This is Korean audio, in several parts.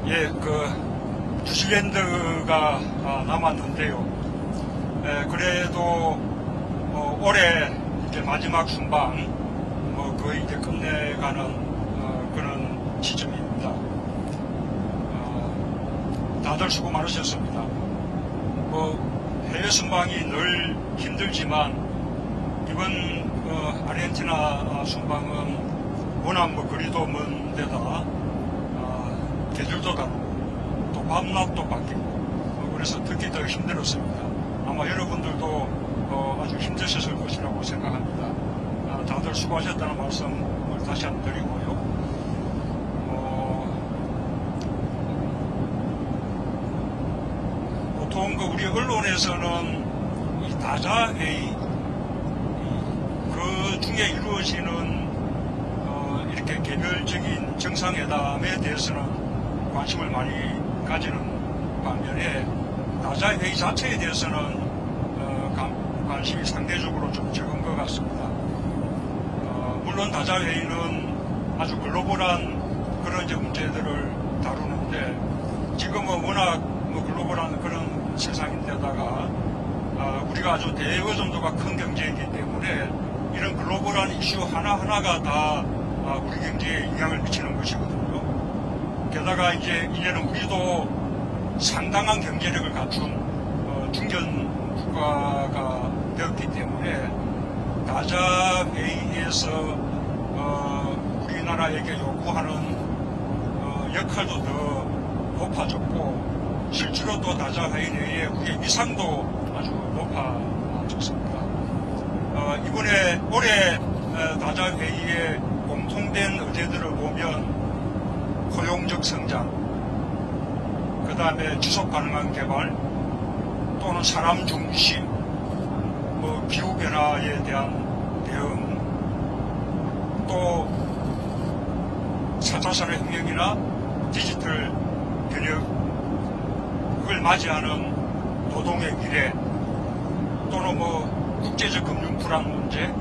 예, 뉴질랜드가 남았는데요. 그래도 올해 이제 마지막 순방 거의 이제 끝내가는 그런 시점입니다. 다들 수고 많으셨습니다. 해외 순방이 늘 힘들지만 이번 아르헨티나 순방은 워낙 거리도 먼 데다 계절도 다르고 또 밤낮도 바뀌고 그래서 특히 더 힘들었습니다. 아마 여러분들도 아주 힘드셨을 것이라고 생각합니다. 다들 수고하셨다는 말씀을 다시 한번 드리고요. 보통 우리 언론에서는 이 다자회의 그 중에 이루어지는 이렇게 개별적인 정상회담에 대해서는 관심을 많이 가지는 반면에 다자회의 자체에 대해서는 관심이 상대적으로 좀 적은 것 같습니다. 물론 다자회의는 아주 글로벌한 그런 이제 문제들을 다루는데 지금은 워낙 글로벌한 그런 세상인데다가 우리가 아주 대의정도가 큰 경제이기 때문에 이런 글로벌한 이슈 하나하나가 다 우리 경제에 영향을 미치는 것이거든요. 게다가 이제는 우리도 상당한 경제력을 갖춘 중견 국가가 되었기 때문에 다자회의에서 우리나라에게 요구하는 역할도 더 높아졌고 실제로 또 다자회의 내에 우리의 위상도 아주 높아졌습니다. 이번에 올해 다자회의의 공통된 의제들을 보면 고용적 성장, 그 다음에 지속 가능한 개발, 또는 사람 중심, 기후변화에 대한 대응, 또 4차 산업혁명이나 디지털 변혁을 맞이하는 노동의 미래, 또는 국제적 금융 불안 문제,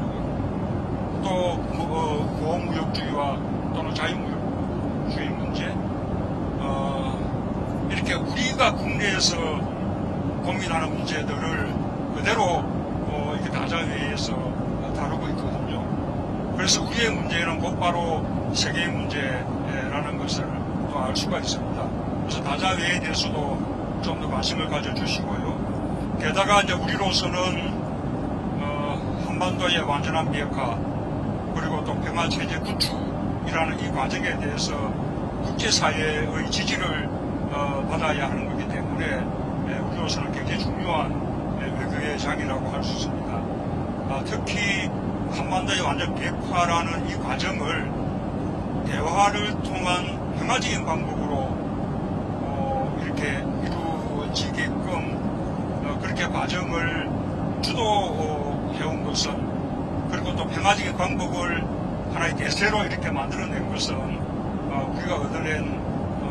또 보호무역주의와 또는 자유무역주의 문제, 이렇게 우리가 국내에서 고민하는 문제들을 그대로 이렇게 다자회의에서 다루고 있거든요. 그래서 우리의 문제는 곧바로 세계의 문제라는 것을 또 알 수가 있습니다. 그래서 다자회의에 대해서도 좀 더 관심을 가져주시고요. 게다가 이제 우리로서는 한반도의 완전한 비핵화 그리고 또 평화체제 구축이라는 이 과정에 대해서 국제사회의 지지를 받아야 하는 거기 때문에 우리로서는 굉장히 중요한 외교의 장이라고 할 수 있습니다. 특히 한반도의 완전 비핵화라는 이 과정을 대화를 통한 평화적인 방법으로 이렇게 이루어지게끔 그렇게 과정을 주도해온 것은 그리고 또 평화적인 방법을 하나의 대세로 이렇게 만들어낸 것은 우리가 얻어낸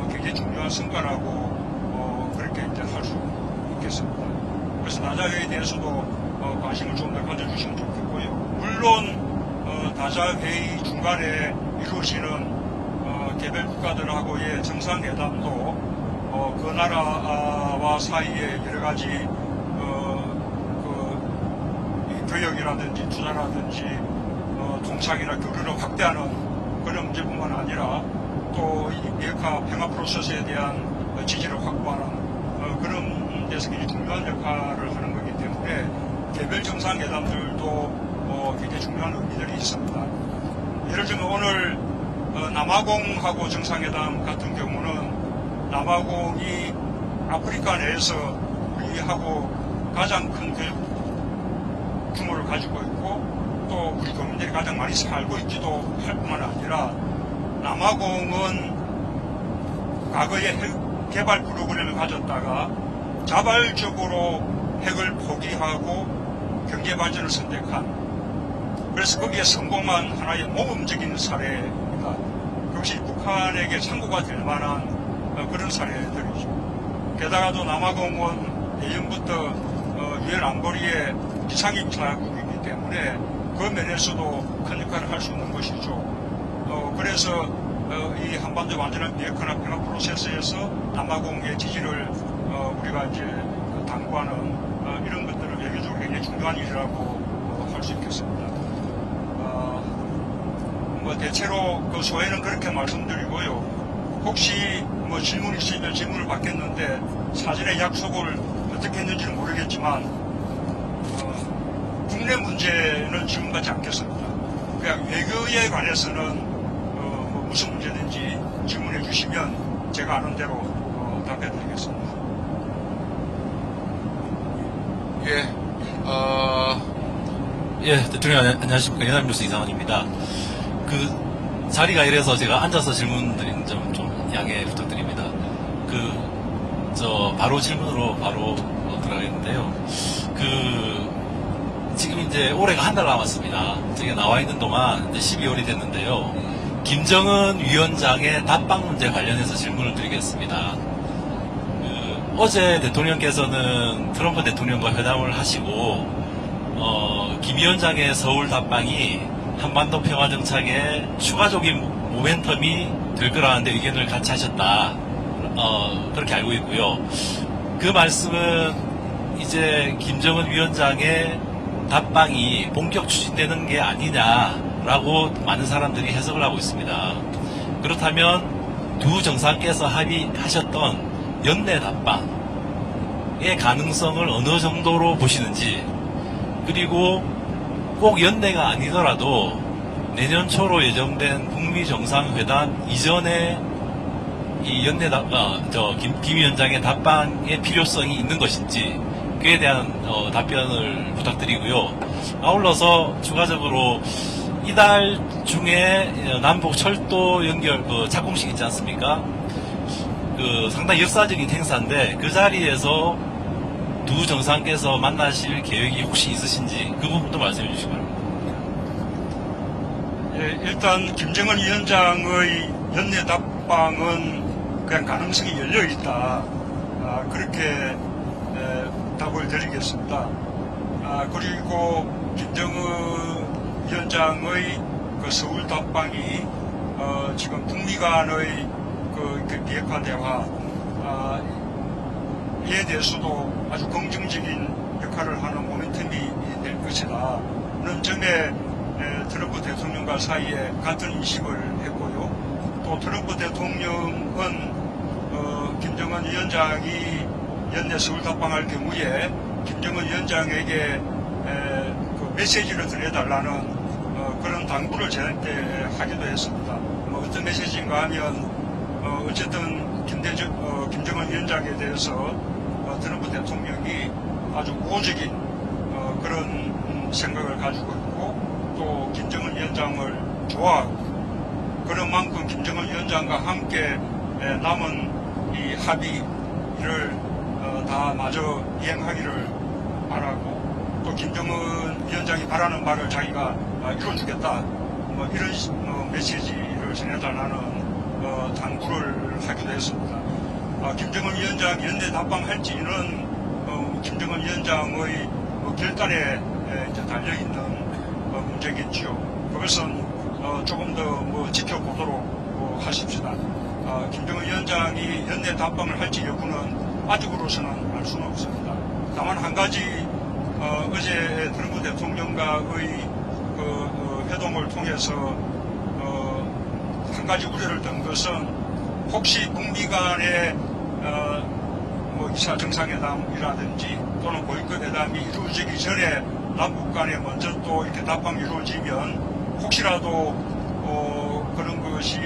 굉장히 중요한 성과라고 그렇게 이제 할 수 있겠습니다. 그래서 다자회의에 대해서도 관심을 좀 더 가져주시면 좋겠고요. 물론 다자회의 중간에 이루어지는 개별 국가들하고의 정상회담도 그 나라와 사이에 여러 가지 교역이라든지 투자라든지 동창이나 교류를 확대하는 그런 문제뿐만 아니라 또 이 비핵화 평화 프로세스에 대한 지지를 확보하는 그런 데서 굉장히 중요한 역할을 하는 거기 때문에 개별 정상회담들도 굉장히 중요한 의미들이 있습니다. 예를 들면 오늘 남아공하고 정상회담 같은 경우는 남아공이 아프리카 내에서 우리하고 가장 큰 교육 규모를 가지고 있고 또 우리 국민들이 가장 많이 살고 있기도 할 뿐만 아니라 남아공은 과거에 핵 개발 프로그램을 가졌다가 자발적으로 핵을 포기하고 경제 발전을 선택한 그래서 거기에 성공한 하나의 모범적인 사례입니다. 그것이 북한에게 참고가 될 만한 그런 사례들이죠. 게다가 또 남아공은 예전부터 유엔 안보리의 비상임자국이기 때문에 그 면에서도 큰 역할을 할 수 있는 것이죠. 그래서 이 한반도 완전한 비핵화나 평화 프로세스에서 남아공의 지지를 우리가 이제 당부하는 이런 것들은 외교적으로 굉장히 중요한 일이라고 할 수 있겠습니다. 뭐 대체로 그 소회는 그렇게 말씀드리고요. 혹시 뭐 질문 있으면 질문을 받겠는데 사전에 약속을 어떻게 했는지는 모르겠지만 국내 문제는 질문받지 않겠습니다. 그냥 외교에 관해서는 뭐 무슨 문제든지 질문해 주시면 제가 아는 대로 답해 드리겠습니다. 대통령 안녕하십니까. 연합뉴스 이상원입니다. 그 자리가 이래서 제가 앉아서 질문드린 점 좀 양해 부탁드립니다. 바로 질문으로 바로 들어가겠는데요. 지금 이제 올해가 한 달 남았습니다. 제가 나와 있는 동안 이제 12월이 됐는데요. 김정은 위원장의 답방 문제 관련해서 질문을 드리겠습니다. 어제 대통령께서는 트럼프 대통령과 회담을 하시고, 김 위원장의 서울 답방이 한반도 평화 정착에 추가적인 모멘텀이 될 거라는데 의견을 같이 하셨다. 그렇게 알고 있고요. 그 말씀은 이제 김정은 위원장의 답방이 본격 추진되는 게 아니냐라고 많은 사람들이 해석을 하고 있습니다. 그렇다면 두 정상께서 합의하셨던 연내 답방의 가능성을 어느 정도로 보시는지, 그리고 꼭 연내가 아니더라도 내년 초로 예정된 북미 정상회담 이전에 이 연내 김 위원장의 답방의 필요성이 있는 것인지 그에 대한 답변을 부탁드리고요. 아울러서 추가적으로 이달 중에 남북 철도 연결 착공식 있지 않습니까? 상당히 역사적인 행사인데 그 자리에서 두 정상께서 만나실 계획이 혹시 있으신지 그 부분도 말씀해 주시기 바랍니다. 일단 김정은 위원장의 연내 답방은 그냥 가능성이 열려 있다. 그렇게 답을 드리겠습니다. 그리고 김정은 위원장의 그 서울 답방이 지금 북미 간의 그 비핵화 대화에 대해서도 아주 긍정적인 역할을 하는 모멘텀이 될 것이다는 점에 트럼프 대통령과 사이에 같은 인식을 했고요. 또 트럼프 대통령은 김정은 위원장이 연내 서울 답방할 경우에 김정은 위원장에게 그 메시지를 전해달라는 그런 당부를 저한테 하기도 했습니다. 어떤 메시지인가 하면 어쨌든 김정은 위원장에 대해서 트럼프 대통령이 아주 우호적인 그런 생각을 가지고 있고 또 김정은 위원장을 좋아하고 그런 만큼 김정은 위원장과 함께 남은 이 합의를 다 마저 이행하기를 바라고 또 김정은 위원장이 바라는 바를 자기가 이루어주겠다 이런 메시지를 전해달라는 당부를 하기도 했습니다. 김정은 위원장 연내 답방할지는 김정은 위원장의 결단에 이제 달려있는 문제겠지요. 그것은 조금 더 지켜보도록 하십시다. 김정은 위원장이 연내 답방을 할지 여부는 아직으로서는 알 수는 없습니다. 다만 한 가지 어제 트럼프 대통령과의 회동을 통해서 한 가지 우려를 든 것은 혹시 북미 간의 2차 정상회담이라든지 또는 보이콧 회담이 이루어지기 전에 남북 간에 먼저 또 이렇게 답방이 이루어지면 혹시라도 그런 것이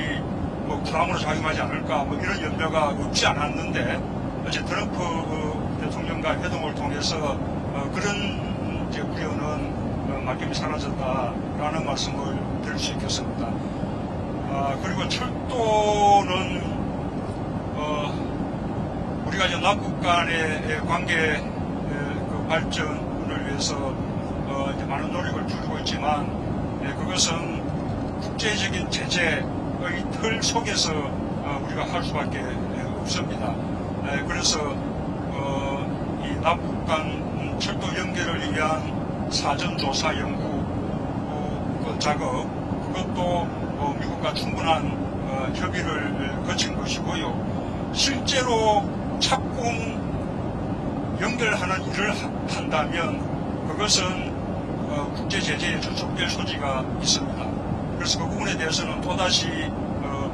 부담으로 작용하지 않을까 이런 염려가 없지 않았는데 어제 트럼프 대통령과 회동을 통해서 그런 이제 우려는 막연히 사라졌다라는 말씀을 드릴 수 있겠습니다. 그리고 철도는 우리가 이제 남북 간의 관계 발전을 위해서 이제 많은 노력을 기울이고 있지만 그것은 국제적인 제재의 틀 속에서 우리가 할 수밖에 없습니다. 그래서 이 남북 간 철도 연결을 위한 사전조사 연구 작업 그것도 미국과 충분한 협의를 거친 것이고요. 실제로 착공 연결하는 일을 한다면 그것은 국제 제재에 저촉될 소지가 있습니다. 그래서 그 부분에 대해서는 또다시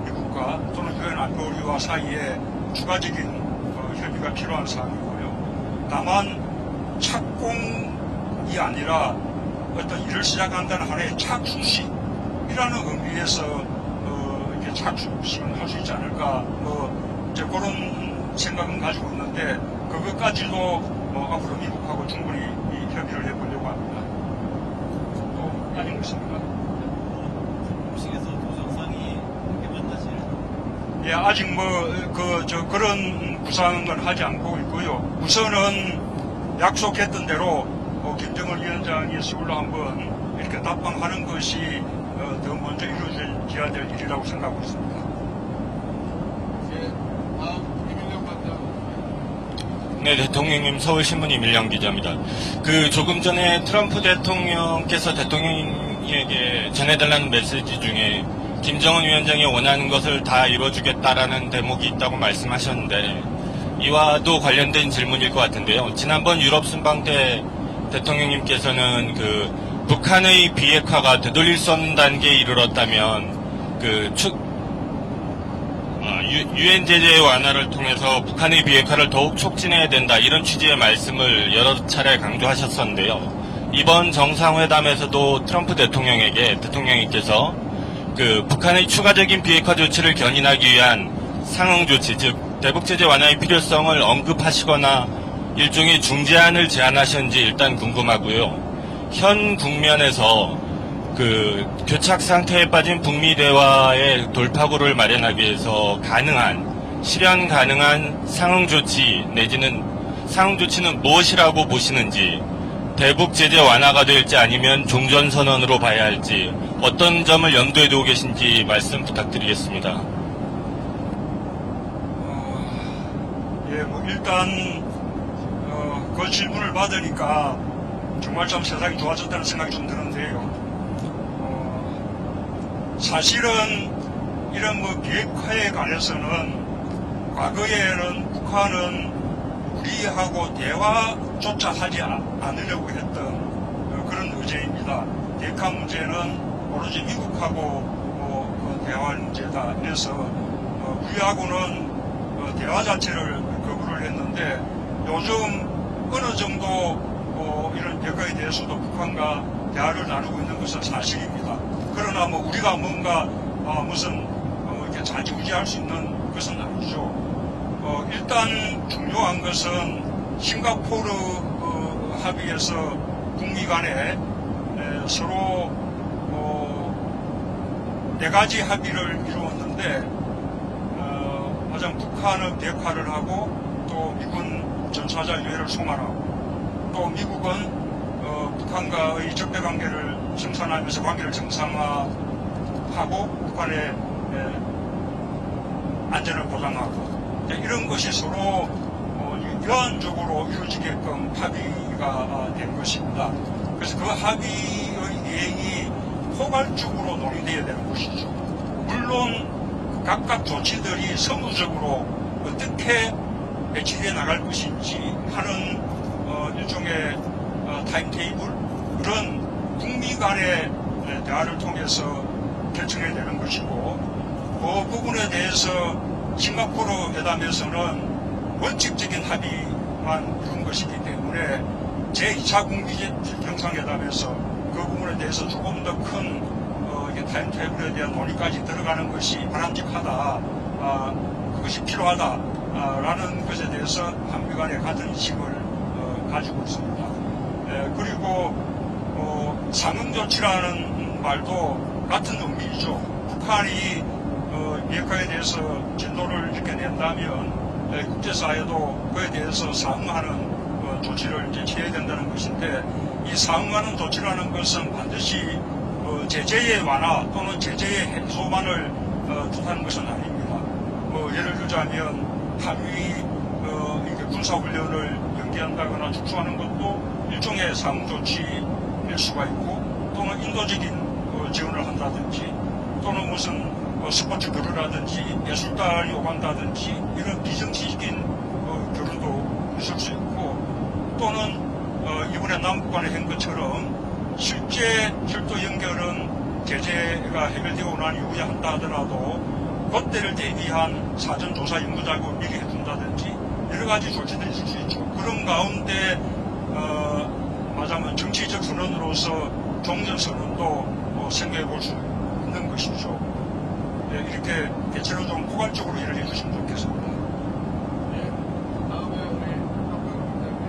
미국과 또는 유엔 안보리와 사이에 추가적인 협의가 필요한 사항이고요. 다만 착공이 아니라 어떤 일을 시작한다는 하나의 착수식이라는 의미에서 이렇게 착수식을 할 수 있지 않을까 이제 그런 생각은 가지고 있는데 그것까지도 앞으로 미국하고 충분히 협의를 해보려고 합니다. 또 아닌 것입니다. 공식에서 도정상이 이렇게 만나실 예, 아직 그런 구상은 하지 않고 있고요. 우선은 약속했던 대로 김정은 위원장이 서울로 한번 이렇게 답방하는 것이 더 먼저 이루어져야 될 일이라고 생각하고 있습니다. 네, 대통령님 서울신문 이밀영 기자입니다. 조금 전에 트럼프 대통령께서 대통령에게 전해달라는 메시지 중에 김정은 위원장이 원하는 것을 다 이뤄주겠다라는 대목이 있다고 말씀하셨는데 이와도 관련된 질문일 것 같은데요. 지난번 유럽 순방 때 대통령님께서는 북한의 비핵화가 되돌릴 수 없는 단계에 이르렀다면 유엔 제재 완화를 통해서 북한의 비핵화를 더욱 촉진해야 된다 이런 취지의 말씀을 여러 차례 강조하셨었는데요. 이번 정상회담에서도 트럼프 대통령께서 북한의 추가적인 비핵화 조치를 견인하기 위한 상응 조치, 즉 대북 제재 완화의 필요성을 언급하시거나 일종의 중재안을 제안하셨는지 일단 궁금하고요. 현 국면에서 교착 상태에 빠진 북미 대화의 돌파구를 마련하기 위해서 실현 가능한 상응 조치 내지는 상응 조치는 무엇이라고 보시는지, 대북 제재 완화가 될지 아니면 종전 선언으로 봐야 할지 어떤 점을 염두에 두고 계신지 말씀 부탁드리겠습니다. 일단 그 질문을 받으니까 정말 참 세상이 좋아졌다는 생각이 좀 드는데요. 사실은 이런 비핵화에 관해서는 과거에는 북한은 우리하고 대화조차 하지 않으려고 했던 그런 의제입니다. 비핵화 문제는 오로지 미국하고 대화할 문제다. 그래서 우리하고는 대화 자체를 거부를 했는데 요즘 어느 정도 이런 비핵화에 대해서도 북한과 대화를 나누고 있는 것은 사실입니다. 그러나 우리가 뭔가 무슨 이렇게 좌지우지할 수 있는 것은 아니죠. 일단 중요한 것은 싱가포르 합의에서 북미 간에 서로 4가지 합의를 이루었는데 가장 북한은 비핵화를 하고 또 미군 전사자 유해를 송환하고 또 미국은 북한과의 적대관계를 정산하면서 관계를 정상화하고 북한의 안전을 보장하고 이런 것이 서로 유한적으로 이루어지게끔 합의가 된 것입니다. 그래서 그 합의의 내용이 포괄적으로 논의되어야 되는 것이죠. 물론 각각 조치들이 선구적으로 어떻게 배치되어 나갈 것인지 하는 일종의 타임테이블, 그런 북미 간의 대화를 통해서 결정해야 되는 것이고, 그 부분에 대해서 싱가포르 회담에서는 원칙적인 합의만 이룬 것이기 때문에 제2차 국미 정상회담에서 그 부분에 대해서 조금 더 큰 타임테이블에 대한 논의까지 들어가는 것이 바람직하다, 그것이 필요하다라는 것에 대해서 한미 간의 같은 인식을 가지고 있습니다. 그리고 상응조치라는 말도 같은 의미이죠. 북한이 비핵화에 대해서 진도를 이렇게 낸다면 국제사회도 그에 대해서 상응하는 조치를 이제 취해야 된다는 것인데, 이 상응하는 조치라는 것은 반드시 제재의 완화 또는 제재의 해소만을 뜻하는 것은 아닙니다. 예를 들자면 한미 군사훈련을 연기한다거나 축소하는 것도 일종의 상응조치일 수가 있고, 또는 인도적인 지원을 한다든지, 또는 무슨 스포츠 교류라든지 예술가를 요구한다든지 이런 비정치적인 교류도 있을 수 있고 또는 이번에 남북간에 한 것처럼 실제 철도 연결은 제재가 해결되고 난 이후에 한다 하더라도 그때를 대비한 사전조사 연구작업을 미리 해준다든지 여러 가지 조치들이 있을 수 있죠. 그런 가운데 말하자면 정치적 선언으로서 종전선언도 생각해 볼 수 있는 것이죠. 예, 이렇게 대체로 좀 포괄적으로 일을 해주시면 좋겠습니다. 다음에 우리 박병호 부장님.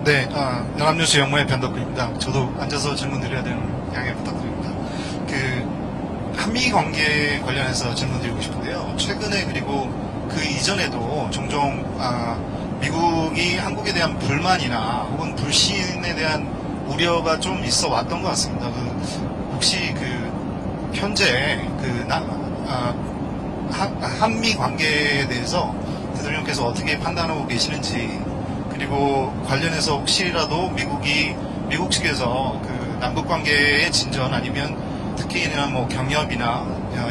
네, 연합뉴스 영모의 변덕구입니다. 저도 앉아서 질문 드려야 되는 양해 부탁드립니다. 한미 관계 관련해서 질문 드리고 싶은데요. 최근에 그리고 그 이전에도 종종, 미국이 한국에 대한 불만이나 혹은 불신에 대한 우려가 좀 있어 왔던 것 같습니다. 혹시 현재 한미 관계에 대해서 대통령께서 어떻게 판단하고 계시는지, 그리고 관련해서 혹시라도 미국 측에서 남북 관계의 진전 아니면 특히나 경협이나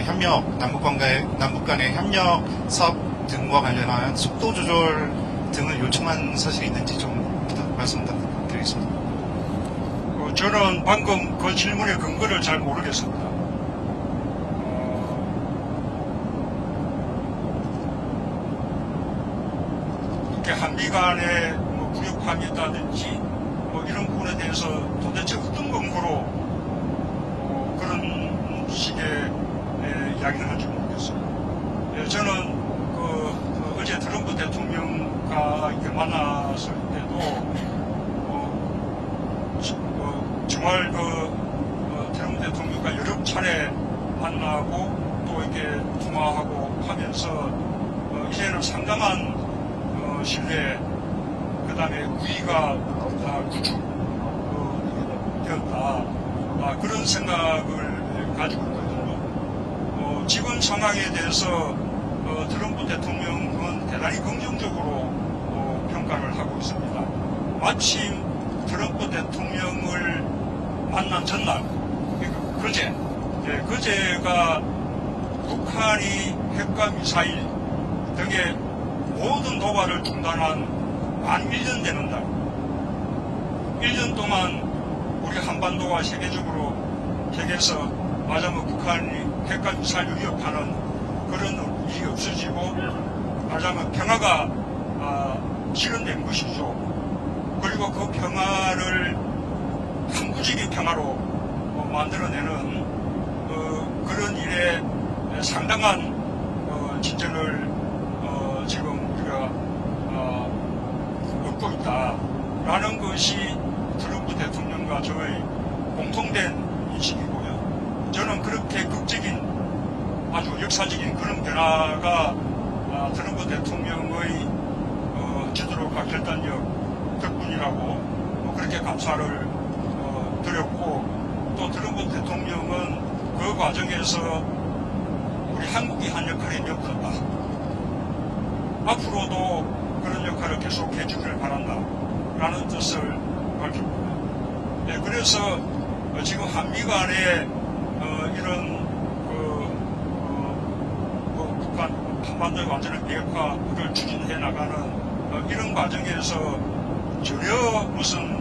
협력, 남북 간의 협력 사업 등과 관련한 속도 조절 등을 요청한 사실이 있는지 좀 말씀 부탁드리겠습니다. 저는 방금 그 질문의 근거를 잘 모르겠습니다. 이렇게 한미 간에 무력함이 있다든지 이런 부분에 대해서 도대체 어떤 근거로 그런 식의 이야기를 하는지 모르겠어요. 저는 어제 트럼프 대통령과 이렇게 만났을 때도 정말 트럼프 대통령과 여러 차례 만나고 또 이렇게 통화하고 하면서 이제는 상당한 신뢰, 그 다음에 우위가 구축되었다. 그런 생각을 가지고 있거든요. 지금 상황에 대해서 트럼프 대통령은 대단히 긍정적으로 평가를 하고 있습니다. 마침 트럼프 대통령을 만난 전날, 그제가 북한이 핵과 미사일 등의 모든 도발을 중단한 만 1년 되는 날. 1년 동안 우리 한반도가 세계에서 말하자면 북한이 핵과 미사일을 위협하는 그런 일이 없어지고 말하자면 평화가 실현된 것이죠. 그리고 그 평화를 항구적인 평화로 만들어내는 그런 일에 상당한 진전을 지금 우리가 얻고 있다라는 것이 트럼프 대통령과 저의 공통된 인식이고요. 저는 그렇게 극적인 아주 역사적인 그런 변화가 트럼프 대통령의 지도력과 결단력 덕분이라고 그렇게 감사를 드렸고, 또 트럼프 대통령은 그 과정에서 우리 한국이 한 역할이 몇었다. 앞으로도 그런 역할을 계속 해주기를 바란다 라는 뜻을 밝혔고요. 네, 그래서 지금 한미 간에 이런 북한 한반도의 완전한 비핵화를 추진해 나가는 이런 과정에서 전혀 무슨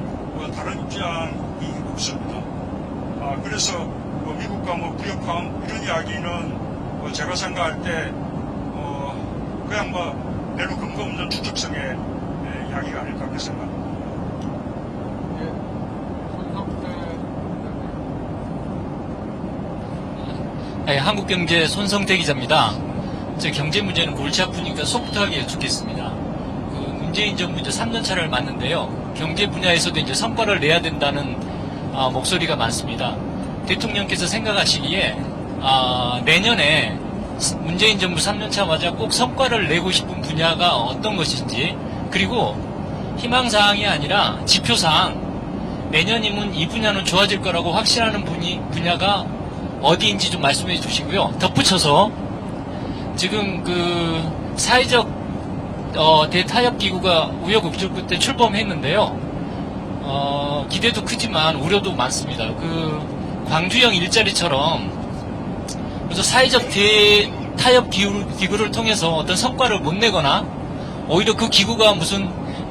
다른 입장이 없습니다. 그래서 미국과 무력함 이런 이야기는 제가 생각할 때 그냥 매우 근거 없는 추측성의 이야기가 아닐까 그렇게 생각합니다. 예, 네, 한국경제 손성태 기자입니다. 저 경제 문제는 골치 아프니까 속부하게 여쭙겠습니다. 문재인 정부 이제 3년 차를 맞는데요. 경제 분야에서도 이제 성과를 내야 된다는 목소리가 많습니다. 대통령께서 생각하시기에 내년에 문재인 정부 3년 차 맞아 꼭 성과를 내고 싶은 분야가 어떤 것인지, 그리고 희망사항이 아니라 지표사항, 내년이면 이 분야는 좋아질 거라고 확신하는 분야가 어디인지 좀 말씀해 주시고요. 덧붙여서 지금 사회적 대타협 기구가 우여곡절 끝에 출범했는데요. 기대도 크지만 우려도 많습니다. 그 광주형 일자리처럼 그래서 사회적 대타협 기구를 통해서 어떤 성과를 못 내거나 오히려 그 기구가 무슨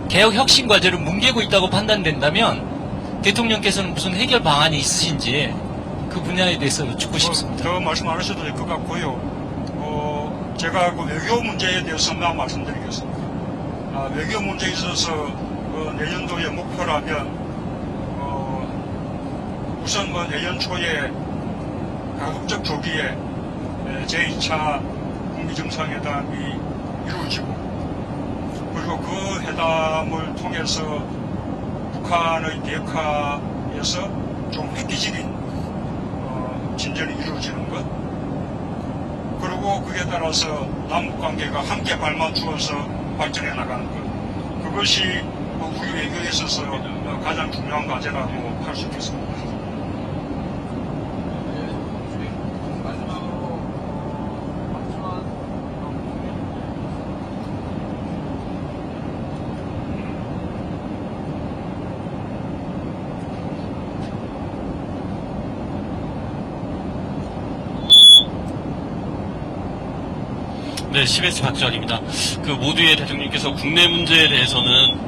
개혁 혁신 과제를 뭉개고 있다고 판단된다면 대통령께서는 무슨 해결 방안이 있으신지 그 분야에 대해서 여쭙고 싶습니다. 더 말씀 안 하셔도 될 것 같고요. 제가 그 외교 문제에 대해서만 말씀드리겠습니다. 외교 문제에 있어서 내년도의 목표라면 우선 내년 초에 가급적 조기에 제2차 북미 정상회담이 이루어지고 그리고 그 회담을 통해서 북한의 비핵화에서 좀 획기적인 진전이 이루어지는 것 그리고 그에 따라서 남북관계가 함께 발맞추어서 발전해 나가는 것 그것이 우리 외교에 있어서 가장 중요한 과제라고 할 수 있겠습니다. 마지막으로 박주환 네, CBS 박주환입니다. 그 모두의 대통령께서 국내 문제에 대해서는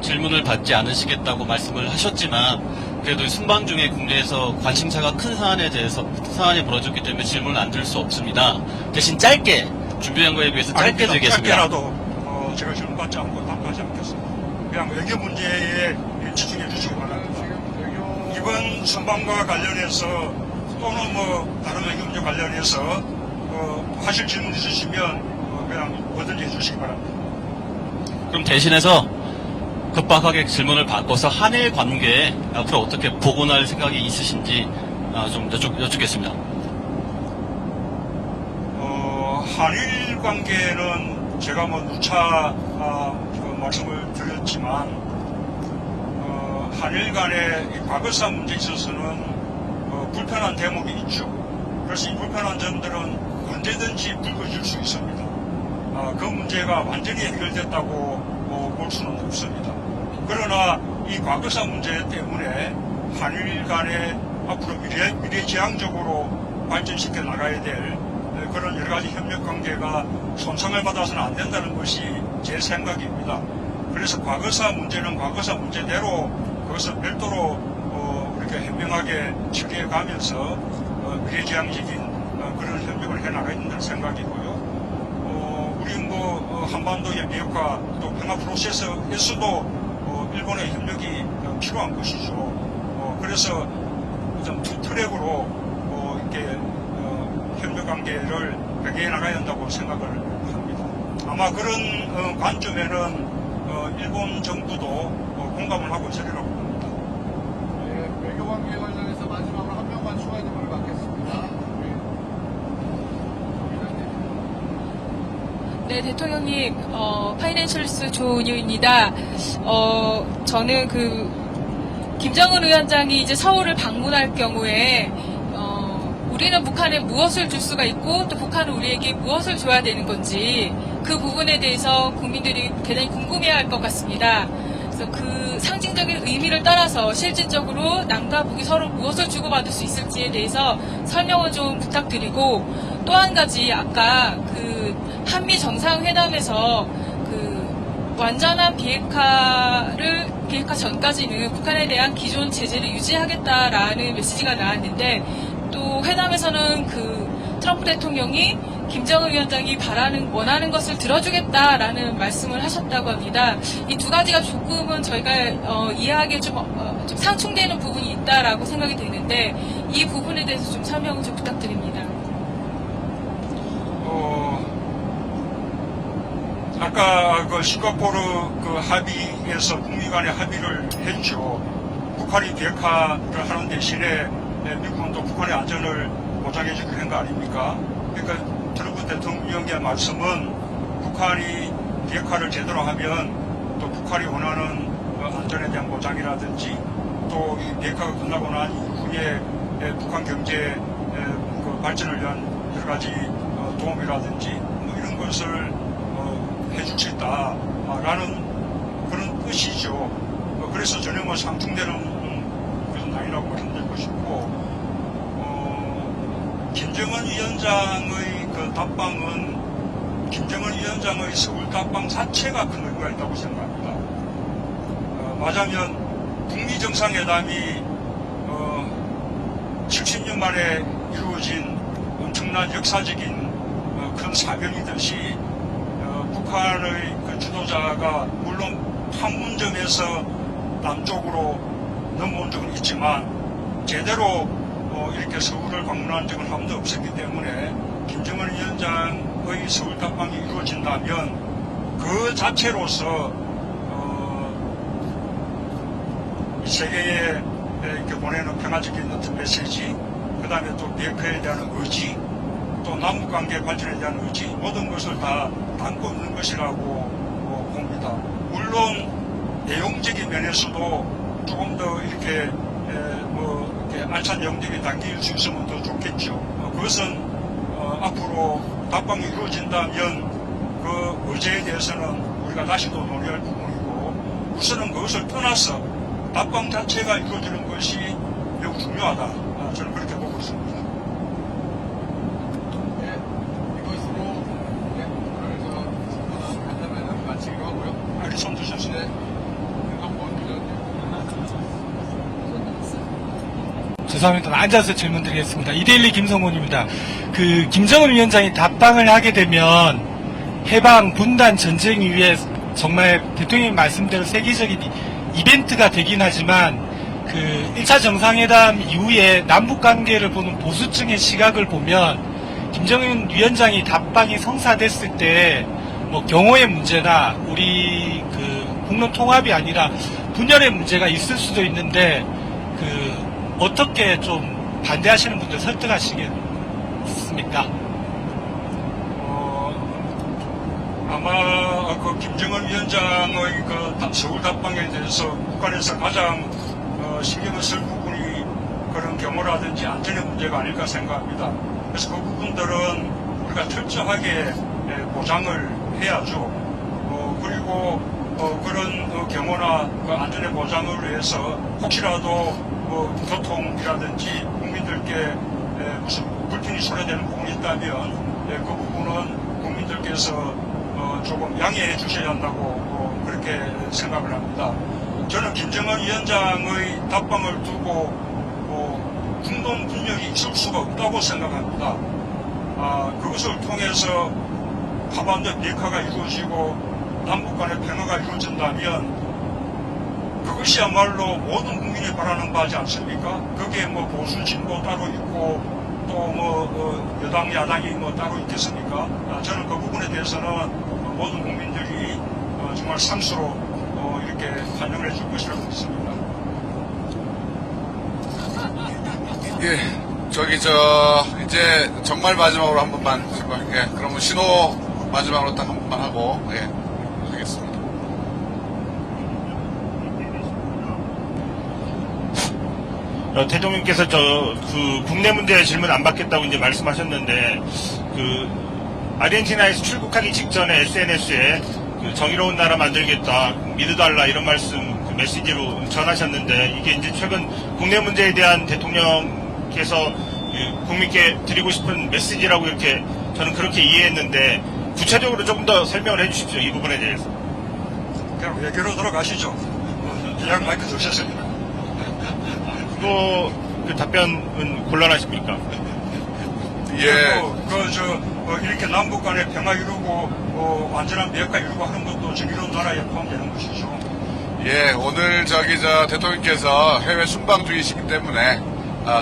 질문을 받지 않으시겠다고 말씀을 하셨지만 그래도 순방 중에 국내에서 관심사가 큰 사안이 벌어졌기 때문에 질문을 안 드릴 수 없습니다. 대신 짧게 준비한 거에 비해서 짧게 드리겠습니다. 짧게라도 제가 질문 받지 않고 답하지 않겠습니다. 그냥 외교 문제에 집중해 주시기 바랍니다. 지금 외교 이번 순방과 관련해서 또는 다른 외교 문제 관련해서 하실 질문 있으시면 그냥 뭐든지 해주시기 바랍니다. 그럼 대신해서 급박하게 질문을 바꿔서 한일 관계에 앞으로 어떻게 복원할 생각이 있으신지 좀 여쭙겠습니다. 한일 관계는 제가 누차 말씀을 드렸지만 한일 간의 이 과거사 문제에 있어서는 불편한 대목이 있죠. 그래서 이 불편한 점들은 언제든지 불거질 수 있습니다. 그 문제가 완전히 해결됐다고 볼 수는 없습니다. 그러나 이 과거사 문제 때문에 한일 간에 앞으로 미래지향적으로 발전시켜 나가야 될 그런 여러 가지 협력 관계가 손상을 받아서는 안 된다는 것이 제 생각입니다. 그래서 과거사 문제는 과거사 문제대로 그것을 별도로 이렇게 현명하게 처리해 가면서 미래지향적인 그런 협력을 해 나가야 된다는 생각이고요. 우리 한반도의 비핵화 또 평화 프로세스에서도 일본의 협력이 필요한 것이죠. 그래서 좀 두 트랙으로 이렇게 협력 관계를 배경해 나가야 한다고 생각을 합니다. 아마 그런 관점에는 일본 정부도 공감을 하고 있으리라고 봅니다. 외교 관계 관련해서 마지막으로 한 명만 추가 질문을 받겠습니다. 네, 대통령님, 파이낸셜스 조은유입니다. 저는 김정은 위원장이 이제 서울을 방문할 경우에, 우리는 북한에 무엇을 줄 수가 있고, 또 북한은 우리에게 무엇을 줘야 되는 건지, 그 부분에 대해서 국민들이 대단히 궁금해 할 것 같습니다. 그래서 그 상징적인 의미를 따라서 실질적으로 남과 북이 서로 무엇을 주고받을 수 있을지에 대해서 설명을 좀 부탁드리고, 또 한 가지, 아까 한미 정상회담에서 완전한 비핵화 전까지는 북한에 대한 기존 제재를 유지하겠다라는 메시지가 나왔는데 또 회담에서는 트럼프 대통령이 김정은 위원장이 원하는 것을 들어주겠다라는 말씀을 하셨다고 합니다. 이 두 가지가 조금은 저희가 이해하기에 좀 상충되는 부분이 있다라고 생각이 되는데 이 부분에 대해서 좀 설명을 좀 부탁드립니다. 아까 싱가포르 합의에서 북미 간의 합의를 했죠. 북한이 비핵화를 하는 대신에 미국은 또 북한의 안전을 보장해 주기로 한 거 아닙니까? 그러니까 트럼프 대통령의 말씀은 북한이 비핵화를 제대로 하면 또 북한이 원하는 안전에 대한 보장이라든지 또 이 비핵화가 끝나고 난 이후에 북한 경제 발전을 위한 여러 가지 도움이라든지 이런 것을 해줄 수 있다라는 그런 뜻이죠. 그래서 전혀 뭐 상충되는 그런 아니라고 말씀드리고 싶고, 김정은 위원장의 그 답방은 김정은 위원장의 서울 답방 자체가 큰 의미가 있다고 생각합니다. 맞으면 북미 정상회담이 70년 만에 이루어진 엄청난 역사적인 큰 사명이듯이 북한의 그 지도자가 물론 판문점에서 남쪽으로 넘어온 적은 있지만 제대로 이렇게 서울을 방문한 적은 한 번도 없었기 때문에 김정은 위원장의 서울 답방이 이루어진다면 그 자체로서 이 세계에 이렇게 보내는 평화적인 어떤 메시지, 그 다음에 또 비핵화에 대한 의지, 또 남북관계 발전에 대한 의지, 모든 것을 다 담고 있는 것이라고 봅니다. 물론 내용적인 면에서도 조금 더 이렇게 이렇게 알찬 내용들이 담길 수 있으면 더 좋겠죠. 그것은 앞으로 답방이 이루어진다면 그 의제에 대해서는 우리가 다시 또 논의할 부분이고, 우선은 그것을 떠나서 답방 자체가 이루어지는 것이 매우 중요하다. 저는 그렇게 보고 있습니다. 예, 이것으로 예, 오늘 저 간담회는 마치기로 하고요. 알겠 손 드셨습니다. 네, 한번 부장님. 죄송합니다. 앉아서 질문 드리겠습니다. 이데일리 김성훈입니다. 그 김정은 위원장이 답방을 하게 되면 해방, 분단, 전쟁 위에 정말 대통령님 말씀대로 세계적인 이벤트가 되긴 하지만 그 1차 정상회담 이후에 남북 관계를 보는 보수층의 시각을 보면 김정은 위원장이 답방이 성사됐을 때 뭐 경호의 문제나 우리 그 국론 통합이 아니라 분열의 문제가 있을 수도 있는데 그 어떻게 좀 반대하시는 분들 설득하시겠습니까? 아마 그 김정은 위원장의 그 서울 답방에 대해서 북한에서 가장 신경을 쓸 부분이 그런 경호라든지 안전의 문제가 아닐까 생각합니다. 그래서 그 부분들은 우리가 철저하게 보장을 해야죠. 그리고 그런 경호나 그 안전의 보장을 위해서 혹시라도 교통이라든지 국민들께 무슨 불편이 소외되는 부분이 있다면 그 부분은 국민들께서 조금 양해해 주셔야 한다고 그렇게 생각을 합니다. 저는 김정은 위원장의 답방을 두고 군동 분열이 있을 수가 없다고 생각합니다. 그것을 통해서 한반도 비핵화가 이루어지고 남북 간의 평화가 이루어진다면 그것이야말로 모든 국민이 바라는 바지 않습니까? 거기에 뭐 보수 진보 따로 있고 또 여당 야당이 따로 있겠습니까? 저는 그 부분에 대해서는 모든 국민들이 정말 상수로 이렇게 환영을 해줄 것이라고 믿습니다. 예, 이제 정말 마지막으로 한 번만, 예, 그러면 신호 마지막으로 딱 한 번만 하고, 예, 하겠습니다. 대통령께서 국내 문제 질문 안 받겠다고 이제 말씀하셨는데, 아르헨티나에서 출국하기 직전에 SNS에 정의로운 나라 만들겠다, 믿어달라 이런 말씀 메시지로 전하셨는데, 이게 이제 최근 국내 문제에 대한 대통령께서 국민께 드리고 싶은 메시지라고 이렇게 저는 그렇게 이해했는데, 구체적으로 조금 더 설명을 해주십시오. 이 부분에 대해서. 그냥 외교로 돌아가시죠. 그냥 마이크 드셨습니다. 그 답변은 곤란하십니까? 예. 이렇게 남북 간의 평화 이루고, 완전한 비핵화 이루고 하는 것도 정의로운 나라에 포함되는 것이죠. 예, 오늘 대통령께서 해외 순방 중이시기 때문에,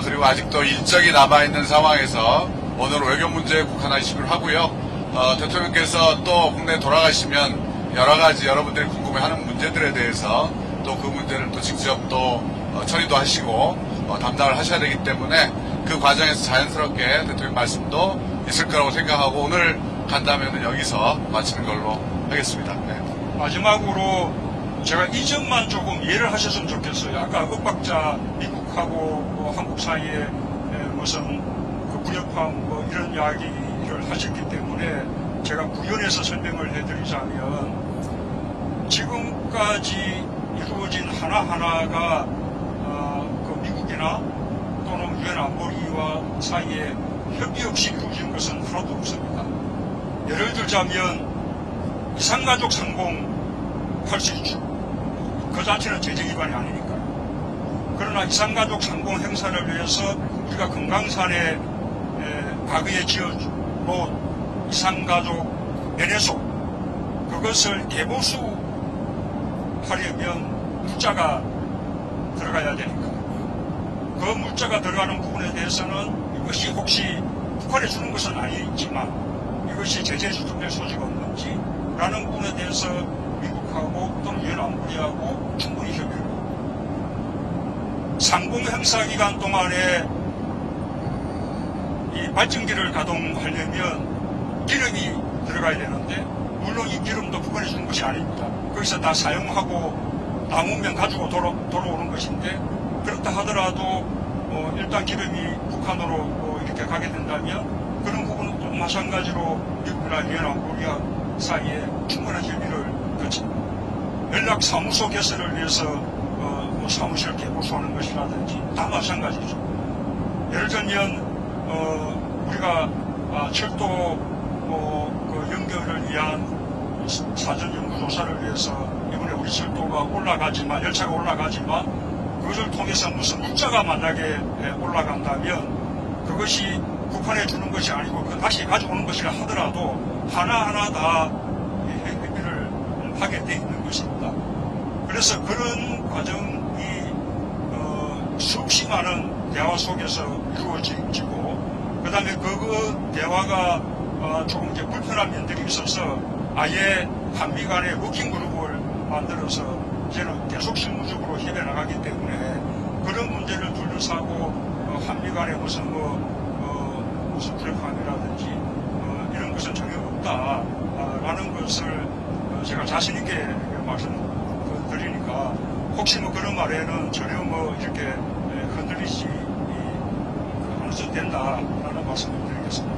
그리고 아직도 일정이 남아있는 상황에서 오늘 외교 문제에 국한하시기로 하고요. 대통령께서 또 국내에 돌아가시면 여러 가지 여러분들이 궁금해하는 문제들에 대해서 또 그 문제를 또 직접 또 처리도 하시고 담당을 하셔야 되기 때문에 그 과정에서 자연스럽게 대통령 말씀도 있을 거라고 생각하고 오늘 간담회는 여기서 마치는 걸로 하겠습니다. 네. 마지막으로 제가 이 점만 조금 이해를 하셨으면 좋겠어요. 아까 윽박자 미국하고 한국 사이에 무슨 그 불협화음 이런 이야기를 하셨기 때문에 제가 구현해서 설명을 해드리자면 지금까지 이루어진 하나하나가 그 미국이나 또는 유엔 안보리와 사이에 협의 없이 이루어진 것은 하나도 없습니다. 예를 들자면 이산가족 상봉할 수 있죠. 그 자체는 제재 위반이 아니니까요. 그러나 이산가족 상봉 행사를 위해서 우리가 금강산에 과거에 지어놓은 이산가족 면회소 그것을 대보수 하려면 물자가 들어가야 되니까 그 물자가 들어가는 부분에 대해서는 이것이 혹시 북한에 주는 것은 아니지만 이것이 제재에 수정될 소지가 없는지 라는 부분에 대해서 미국하고 또는 유엔 안보리하고 충분히 협의를 상봉 행사 기간 동안에 이 발전기를 가동하려면 기름이 들어가야 되는데 물론 이 기름도 북한에 주는 것이 아닙니다. 거기서 다 사용하고 남으면 가지고 돌아오는 것인데 그렇다 하더라도 일단 기름이 북한으로 이렇게 가게 된다면 그런 부분은 또 마찬가지로 미국이나 유엔 안보리와 사이에 충분한 협의를 거칩니다. 연락사무소 개설을 위해서 뭐 사무실 개보수하는 것이라든지 다 마찬가지죠. 예를 들면 우리가 철도 그 연결을 위한 사전 연구조사를 위해서 이번에 우리 철도가 올라가지만 열차가 올라가지만 그것을 통해서 무슨 물자가 만약에 올라간다면 그것이 북한에 주는 것이 아니고 그 다시 가져오는 것이라 하더라도 하나하나 다 협의를 하게 돼 있는 것입니다. 그래서 그런 과정이 수없이 많은 대화 속에서 이루어지고 그 다음에 그 대화가 조금 이제 불편한 면들이 있어서 아예 한미 간의 워킹그룹을 만들어서 이제는 계속 실무적으로 협의해 나가기 때문에 그런 문제를 둘러싸고 한미 간에 무슨 무슨 불협화음이라든지 이런 것은 전혀 없다라는 것을 제가 자신있게 말씀드리니까 혹시 뭐 그런 말에는 전혀 뭐 이렇게 흔들리지 않아도 된다라는 말씀을 드리겠습니다.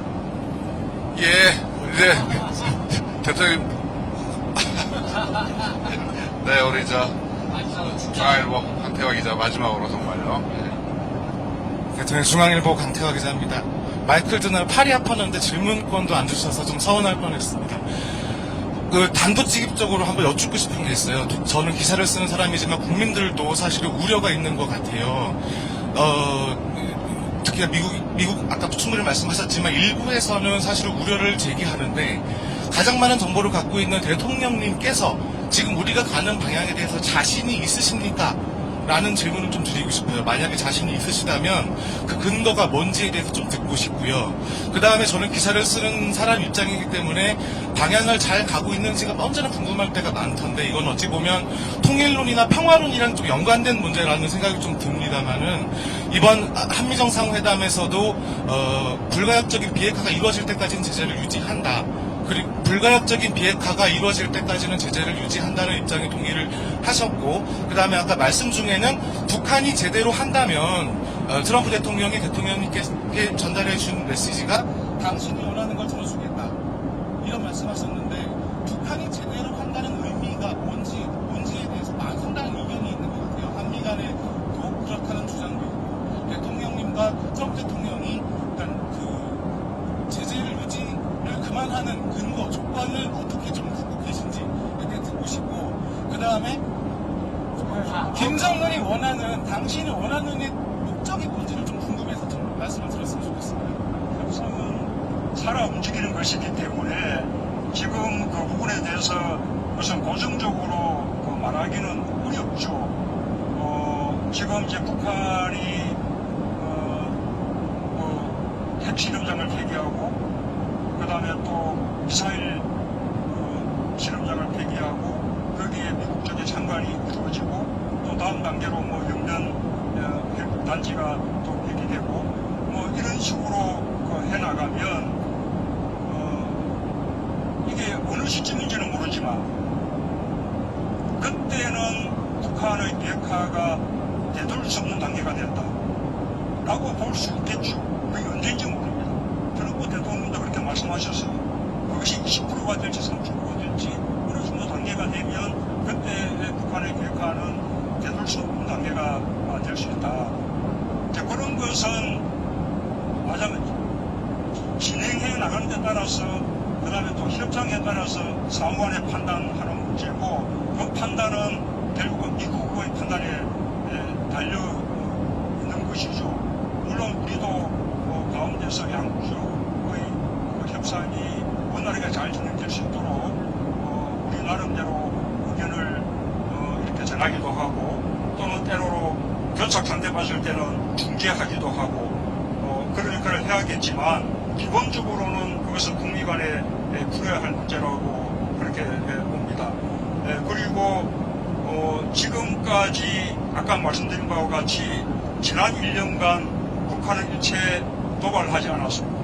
예, 이제 대통령 네, 우리 중앙일보 강태화 기자 마지막으로 정말요. 대통령 중앙일보 강태화 기자입니다. 마이크를 드는 팔이 아팠는데 질문권도 안 주셔서 좀 서운할 뻔했습니다. 그 단도직입적으로 한번 여쭙고 싶은 게 있어요. 저는 기사를 쓰는 사람이지만 국민들도 사실 우려가 있는 것 같아요. 특히나 미국 아까 충분히 말씀하셨지만 일부에서는 사실 우려를 제기하는데 가장 많은 정보를 갖고 있는 대통령님께서 지금 우리가 가는 방향에 대해서 자신이 있으십니까? 라는 질문을 좀 드리고 싶어요. 만약에 자신이 있으시다면 그 근거가 뭔지에 대해서 좀 듣고 싶고요. 그 다음에 저는 기사를 쓰는 사람 입장이기 때문에 방향을 잘 가고 있는지가 언제나 궁금할 때가 많던데 이건 어찌 보면 통일론이나 평화론이랑 좀 연관된 문제라는 생각이 좀 듭니다만은 이번 한미정상회담에서도 불가역적인 비핵화가 이루어질 때까지는 제재를 유지한다. 그리고 불가역적인 비핵화가 이루어질 때까지는 제재를 유지한다는 입장에 동의를 하셨고 그 다음에 아까 말씀 중에는 북한이 제대로 한다면 트럼프 대통령이 대통령님께 전달해 준 메시지가 당신이 원하는 걸 들어주겠다 이런 말씀하셨는데 북한이 제대로 한다는 의미가 뭔지에 대해서 상당한 이견이 있는 것 같아요. 한미 간에도 그렇다는 주장도 있고 대통령님과 트럼프 대통령이 일단 그 제재를 유지를 그만하는 근거, 조건을 어떻게 좀 갖고 계신지 이렇게 듣고 싶고 그 다음에 김정은이 원하는 당신이 원하는 목적이 뭔지를 좀 궁금해서 좀 말씀을 드렸으면 좋겠습니다. 우선은 살아 움직이는 것이기 때문에 지금 그 부분에 대해서 무슨 고정적으로 그 말하기는 어렵죠. 지금 이제 북한이 핵실험장을 폐기하고 그 다음에 또 미사일 실험장을 폐기하고 거기에 미국 쪽의 참관이 이루어지고 또 다음 단계로 뭐 영변 단지가 또 폐기되고 뭐 이런 식으로 해나가면 이게 어느 시점인지는 모르지만 그때는 북한의 비핵화가 되돌릴 수 없는 단계가 됐다 라고 볼 수 있겠죠. 그게 언제인지 모릅니다. 트럼프 대통령도 그렇게 말씀하셨어요. 그것이 20%가 될지 30%가 될지 어느 정도 단계가 되면 그때 북한의 비핵화는 되돌 수 없는 단계가 될 수 있다. 이제 그런 것은 말하자면 진행해 나가는 데 따라서 그 다음에 또 협상에 따라서 사무관의 판단하는 문제고 그 판단은 결국은 미국의 판단에 달려 있는 것이죠. 물론 우리도 가운데서 양쪽의 협상이 원활하게 잘 진행될 수 있도록 우리 나름대로 의견을 이렇게 전하기도 하고 또는 때로로 견책 상대받을 때는 중재하기도 하고 그런 역할을 해야겠지만 기본적으로는 그것은 국미 간에 풀어야 할 문제라고 그렇게 봅니다. 그리고 지금까지 아까 말씀드린 바와 같이 지난 1년간 북한은 일체 도발하지 않았습니다.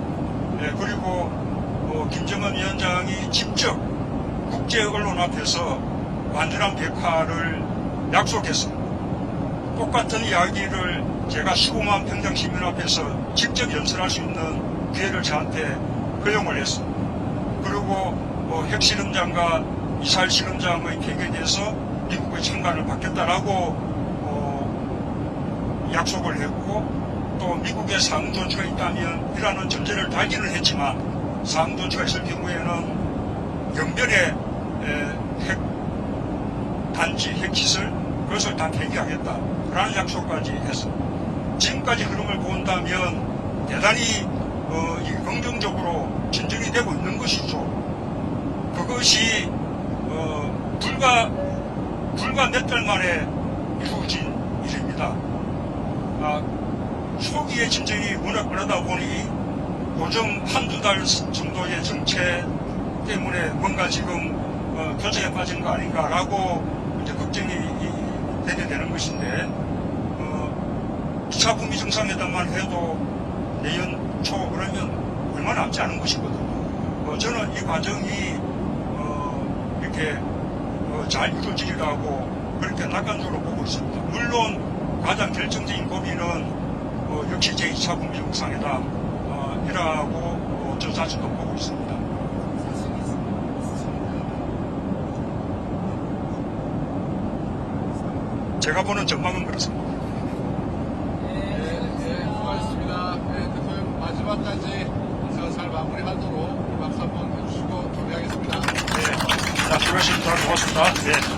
그리고 김정은 위원장이 직접 국제 언론 앞에서 완전한 비핵화를 약속했습니다. 똑같은 이야기를 제가 15만 평장 시민 앞에서 직접 연설할 수 있는 기회를 저한테 허용을 했습니다. 그리고 핵실험장과 미사일 실험장의 폐기에 대해서 미국의 참관을 받겠다라고 약속을 했고 또 미국의 상조처가 있다면 이라는 전제를 달기는 했지만 상조처가 있을 경우에는 영변의 핵 단지 핵시설 그것을 다 폐기하겠다라는 약속까지 했습니다. 지금까지 흐름을 본다면 대단히 긍정적으로 진전이 되고 있는 것이죠. 그것이 불과 몇 달 만에 이루어진 일입니다. 초기의 진전이 워낙 빠르다 보니 요즘 한두 달 정도의 정체 때문에 뭔가 지금 교체에 빠진 거 아닌가라고 이제 걱정이 되게 되는 것인데 2차 북미 정상회담만 해도 내년 초 그러면 얼마 남지 않은 것이거든요. 저는 이 과정이 이렇게 잘 이루어지리라고 그렇게 낙관적으로 보고 있습니다. 물론 가장 결정적인 고비는 역시 제2차 북미 정상회담이라고 저 자신도 보고 있습니다. 제가 보는 전망은 그렇습니다. 수고하셨습니다. 대통령 마지막까지 인사 잘 마무리하도록 박수 한번 해주시고 정리하겠습니다. 자, 수고하셨습니다. 고맙습니다.